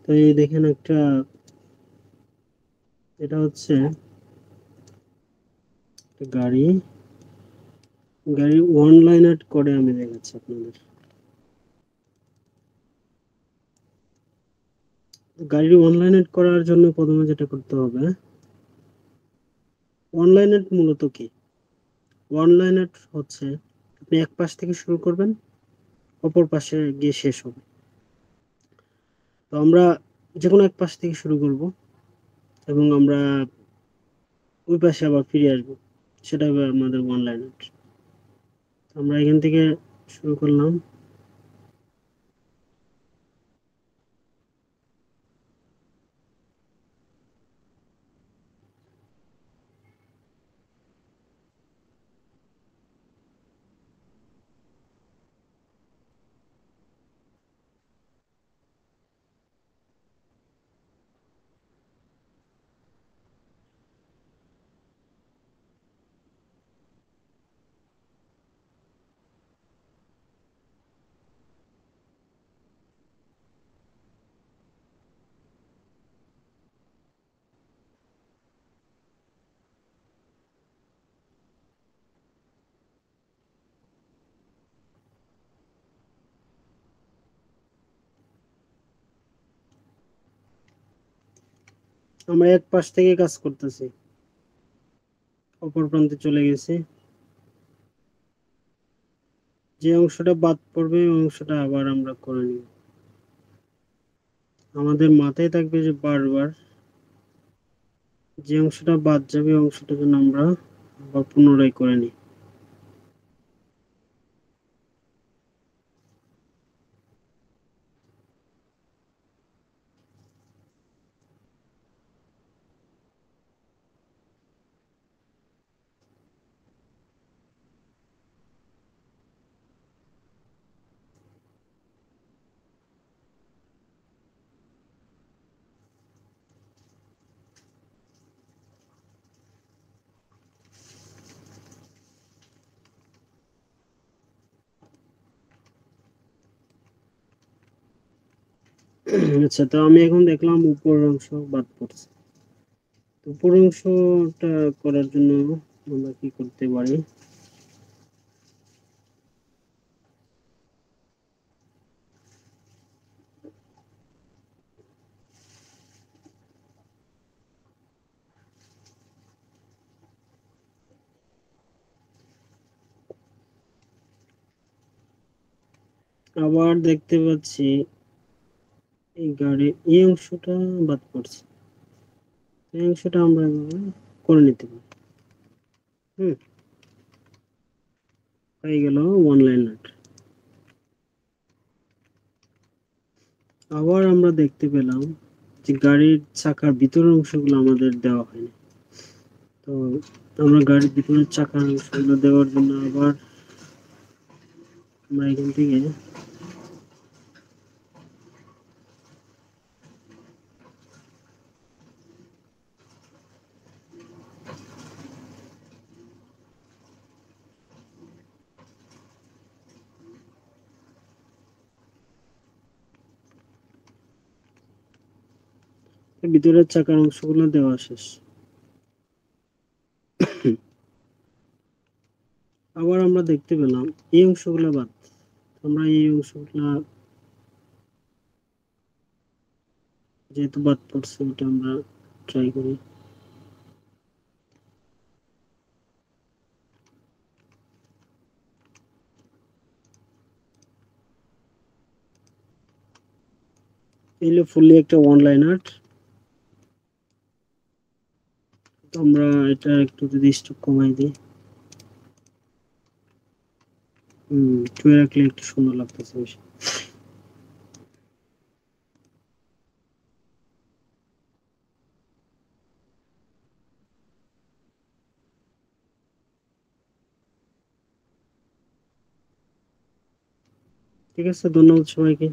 তো এই দেখেন একটা, এটা হচ্ছে একটা গাড়ি, গাড়ির ওয়ান লাইনার করে আমি দেখাচ্ছি আপনাদের। গাড়ির ওয়ান লাইনার করার জন্য প্রথমে যেটা করতে হবে, ওয়ান লাইনার মূলত কি? ওয়ান লাইনার হচ্ছে আপনি এক পাশ থেকে শুরু করবেন, অপর পাশে গিয়ে শেষ হবে। তো আমরা যে কোনো এক পাশ থেকে শুরু করব এবং আমরা ওই পাশে আবার ফিরে আসবো, সেটা হবে আমাদের ওয়ান লাইনার। আমরা এখান থেকে শুরু করলাম। আমরা এক পাশ থেকে কাজ করতেছি, অপর প্রান্তে চলে গেছি। যে অংশটা বাদ পড়বে ওই অংশটা আবার আমরা করে নিব। আমাদের মাথায় থাকবে যে বারবার যে অংশটা বাদ যাবে ওই অংশটা যেন আমরা আবার পুনরায় করে নিই। আচ্ছা, তো আমি এখন দেখলাম উপরের অংশ বাদ পড়ছে। তো উপরের অংশটা করার জন্য আমরা কি করতে পারি? আবার দেখতে পাচ্ছি এই গাড়ির এই অংশটা বাদ পড়ছে। এই অংশটা আমরা এভাবে করে নিতে পারি। হুম, হয়ে গেল ওয়ান লাইনার। আবার আমরা দেখতে পেলাম যে গাড়ির চাকার ভিতরের অংশগুলো আমাদের দেওয়া হয়নি। তো আমরা গাড়ির ভিতরের চাকার অংশগুলো দেওয়ার জন্য আবার আমরা এখান থেকে ভিতরের চাকার অংশগুলো দেওয়া শেষ। আবার আমরা দেখতে পেলাম এই অংশগুলো বাদ। আমরা এই অংশগুলা যেহেতু বাদ পড়ছে ওটা আমরা ট্রাই করি। এগুলো ফুললি একটা ওয়ান লাইনার। তো আমরা এটা একটু যদি স্ট্রোক কমাই দিই, একটু রাখলে একটু সুন্দর লাগতেছে বেশি। ঠিক আছে, ধন্যবাদ সবাইকে।